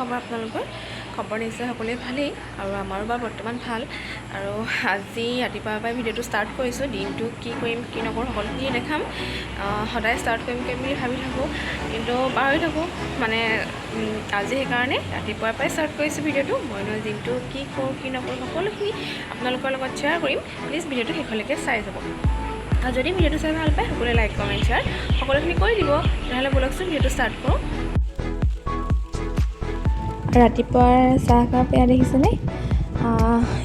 খবৰ আপোনালোকৰ? খবৰ নিশ্চয় সকলোৱে ভালেই আৰু আমাৰো বাৰু বৰ্তমান ভাল। আৰু আজি ৰাতিপুৱাৰ পৰাই ভিডিঅ'টো ষ্টাৰ্ট কৰিছোঁ। দিনটো কি কৰিম কি নকৰোঁ সকলোখিনি দেখাম। সদায় ষ্টাৰ্ট কৰিম বুলি ভাবি থাকোঁ, কিন্তু পাহৰি থাকোঁ। মানে আজি সেইকাৰণে ৰাতিপুৱাৰ পৰাই ষ্টাৰ্ট কৰিছোঁ ভিডিঅ'টো। মইনো দিনটো কি কৰোঁ কি নকৰোঁ সকলোখিনি আপোনালোকৰ লগত শ্বেয়াৰ কৰিম। প্লিজ ভিডিঅ'টো শেষলৈকে চাই যাব। আৰু যদি ভিডিঅ'টো চাই ভাল পায় সকলোৱে লাইক কমেণ্ট শ্বেয়াৰ সকলোখিনি কৰি দিব। তেনেহ'লে ব'লকচোন ভিডিঅ'টো ষ্টাৰ্ট কৰোঁ। ৰাতিপুৱাৰ চাহকাপ এয়া দেখিছেনে?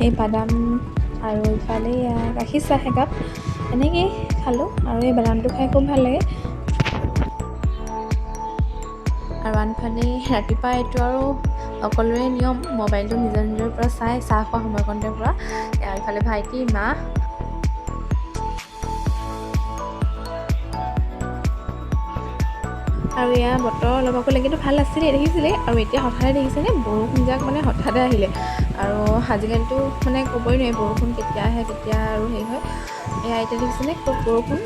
এই বাদাম আৰু ইফালে গাখীৰ চাহ একাপ এনেকেই খালোঁ। আৰু এই বাদামটো খাই খুব ভাল লাগে। আৰু আনফালে ৰাতিপুৱা এইটো আৰু সকলোৰে নিয়ম, মোবাইলটো নিজৰ নিজৰ পৰা চাই চাহ খোৱা সময়কণতে পৰা। ইফালে ভাইটি মা আৰু এয়া বতৰ অলপ আগলৈ কিন্তু ভাল আছিলে দেখিছিলে। আৰু এতিয়া হঠাতে দেখিছেনে বৰষুণ যাক মানে হঠাতে আহিলে। আৰু আজিকালিতো মানে ক'বই নোৱাৰি বৰষুণ কেতিয়া আহে কেতিয়া আৰু হেৰি হয়। এয়া এতিয়া দেখিছেনে খুব বৰষুণ।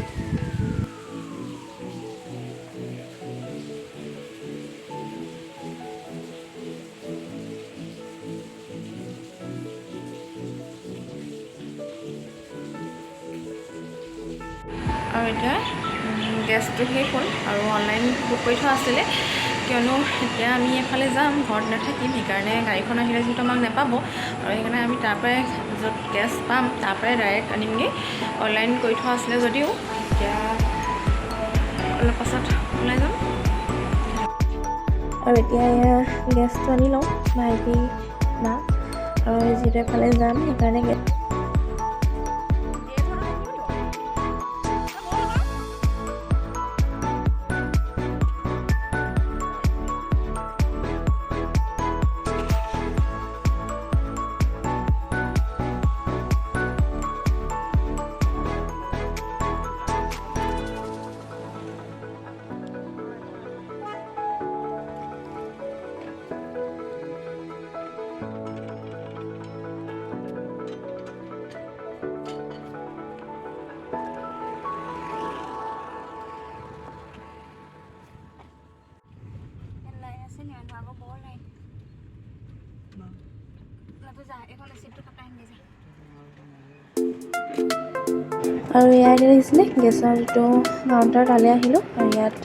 আৰু এতিয়া গেছটো শেষ হ'ল আৰু অনলাইন বুক কৰি থোৱা আছিলে, কিয়নো এতিয়া আমি এফালে যাম, ঘৰত নাথাকিম। সেইকাৰণে গাড়ীখন আহিলে যিহেতু আমাক নাপাব, আৰু সেইকাৰণে আমি তাৰপৰাই য'ত গেছ পাম তাৰপৰাই ডাইৰেক্ট আনিমগৈ। অনলাইন কৰি থোৱা আছিলে যদিও এতিয়া অলপ পাছত ওলাই যাম। আৰু এতিয়া এয়া গেছটো আনি লওঁ ভাইটি মা, আৰু যিহেতু এফালে যাম সেইকাৰণে আৰু ইয়াত দেখিছিলে গেছৰ যিটো কাউণ্টাৰ তালৈ আহিলোঁ। আৰু ইয়াত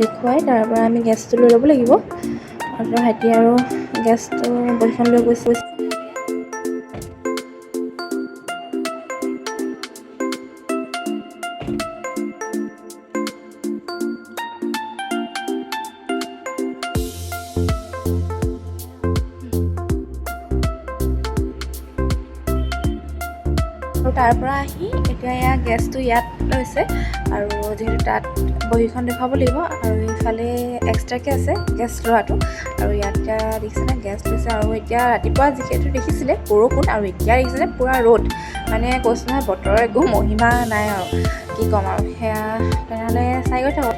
দেখুৱাই তাৰ পৰা আমি গেছটো লৈ ল'ব লাগিব। আৰু ভাইটি আৰু গেছটো বহীখন লৈ গৈছে। আৰু তাৰ পৰা আহি এতিয়া এয়া গেছটো ইয়াত লৈছে, আৰু যিহেতু তাত বহীখন দেখুৱাব লাগিব। আৰু ইফালে এক্সট্ৰাকৈ আছে গেছ লোৱাটো। আৰু ইয়াত এতিয়া দেখিছেনে গেছ লৈছে। আৰু এতিয়া ৰাতিপুৱা যিহেতু দেখিছিলে বৰষুণ, আৰু এতিয়া দেখিছেনে পূৰা ৰ'দ। মানে কৈছোঁ নহয় বতৰৰ একো মহিমা নাই আৰু কি ক'ম আৰু। সেয়া তেনেহ'লে চাই গৈ থাকোঁ।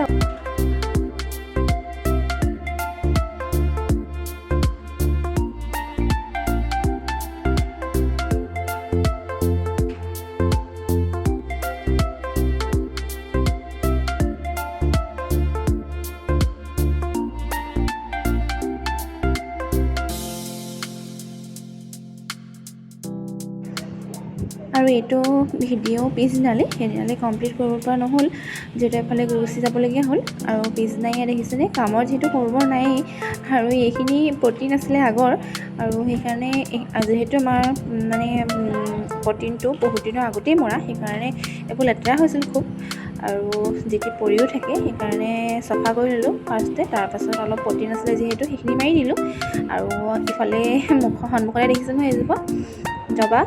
আৰু এইটো ভিডিঅ' পিছদিনালৈ সেইদিনালৈ কমপ্লিট কৰিব পৰা নহ'ল, যিহেতু এফালে গুচি যাবলগীয়া হ'ল। আৰু পিছদিনা ইয়াত দেখিছেনে কামৰ যিহেতু খবৰ নায়েই, আৰু এইখিনি প্ৰটিন আছিলে আগৰ। আৰু সেইকাৰণে যিহেতু আমাৰ মানে প্ৰটিনটো বহুত দিনৰ আগতেই মৰা, সেইকাৰণে একো লেতেৰা হৈছিল খুব। আৰু যিটি পৰিও থাকে, সেইকাৰণে চফা কৰি ল'লোঁ ফাৰ্ষ্টতে। তাৰপাছত অলপ প্ৰটিন আছিলে যিহেতু সেইখিনি মাৰি দিলোঁ। আৰু ইফালে সন্মুখতে দেখিছোঁ নহয় এজোপা জবা।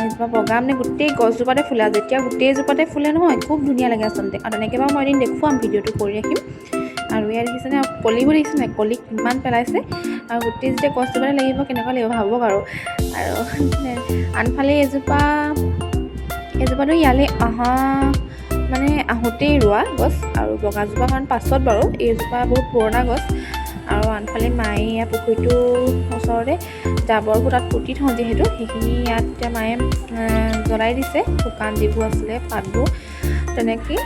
এজোপা বগা মানে গোটেই গছজোপাতে ফুলে। যেতিয়া গোটেইজোপাতে ফুলে নহয় খুব ধুনীয়া লাগে আচলতে। আৰু তেনেকৈ বাৰু মই এদিন দেখুৱাম, ভিডিঅ'টো কৰি ৰাখিম। আৰু ইয়াত দেখিছেনে কলিবোৰ দেখিছেনে কলি কিমান পেলাইছে। আৰু গোটেই যেতিয়া গছজোপাতে লাগিব কেনেকুৱা লাগিব ভাবক আৰু আনফালে এজোপাটো ইয়ালৈ আহোঁতেই ৰোৱা গছ, আৰু বগাজোপা কাৰণ পাছত বাৰু। এইজোপা বহুত পুৰণা গছ। আৰু আনফালে মায়ে ইয়াত পুখুৰীটোৰ ওচৰতে জাবৰবোৰ তাত পুতি থওঁ যিহেতু সেইখিনি ইয়াত এতিয়া মায়ে জ্বলাই দিছে, শুকান যিবোৰ আছিলে পাতবোৰ তেনেকৈ।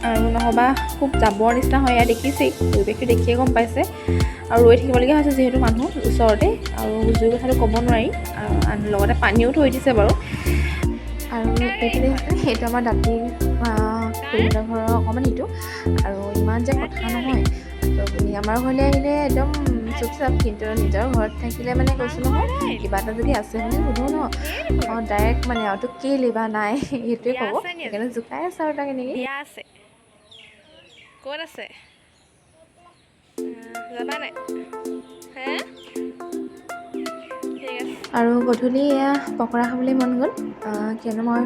আৰু নহ'বা খুব জাবৰ নিচিনা হয় ইয়াত, দেখিছেই, পৰিৱেশটো দেখিয়ে গম পাইছে। আৰু ৰৈ থাকিবলগীয়া হৈছে যিহেতু মানুহ ওচৰতে, আৰু জুই কথাটো ক'ব নোৱাৰি। আৰু লগতে পানীও থৈ দিছে বাৰু। আৰু এইফালে সেইটো আমাৰ দাঁতি খুৰীহঁতৰ ঘৰৰ অকণমান ইটো, আৰু ইমান যে কথা নহয়। আমাৰ ঘৰলৈ আহিলে একদম চুপচাপ, কিন্তু নিজৰ ঘৰত থাকিলে মানে কৈছোঁ নহয়, কিবা এটা যদি আছে বুলি সোধোঁ ন, ডাইৰেক্ট মানে আৰু তোক কেইলে বা নাই সেইটোৱে ক'ব। সেইকাৰণে জোকাই আছে আৰু তাক এনেকৈ। বিয়া আছে, ক'ত আছে? যাবা নাই? হে আৰু গধূলি এয়া পকৰা খাবলৈ মন গ'ল, কিয়নো মই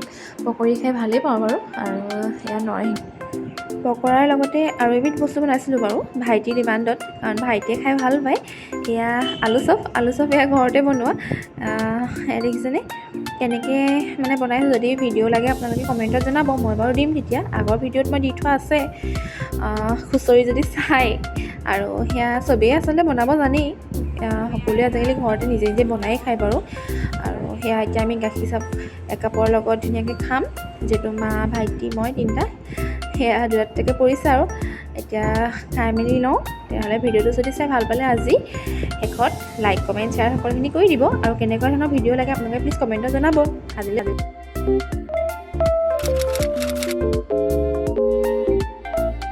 পকৰি খাই ভালেই পাওঁ বাৰু। আৰু এয়া নৰসিংহ পকৰাৰ লগতে আৰু এবিধ বস্তু বনাইছিলোঁ বাৰু ভাইটিৰ ডিমাণ্ডত, কাৰণ ভাইটিয়ে খাই ভাল পায়। এয়া আলু চপ এয়া ঘৰতে বনোৱা। এয়া দেখিছেনে কেনেকৈ মানে বনাইছোঁ? যদি ভিডিঅ' লাগে আপোনালোকে কমেণ্টত জনাব, মই বাৰু দিম তেতিয়া। আগৰ ভিডিঅ'ত মই দি থোৱা আছে, খুচৰি যদি চাই। আৰু সেয়া চবেই আচলতে বনাব জানেই, সকলোৱে আজিকালি ঘৰতে নিজে নিজে বনাই খায় বাৰু। আৰু সেয়া এতিয়া আমি গাখীৰ চাপ একাপৰ লগত ধুনীয়াকৈ খাম, যিহেতু মা, ভাইটি, মই তিনিটা। সেয়া দুটাকে পৰিছে আৰু এতিয়া খাই মেলি লওঁ। তেতিয়াহ'লে ভিডিঅ'টো যদি চাই ভাল পালে আজি শেষত লাইক, কমেণ্ট, শ্বেয়াৰ সকলোখিনি কৰি দিব। আৰু কেনেকুৱা ধৰণৰ ভিডিঅ' লাগে আপোনালোকে প্লিজ কমেণ্টত জনাব। আজিলৈ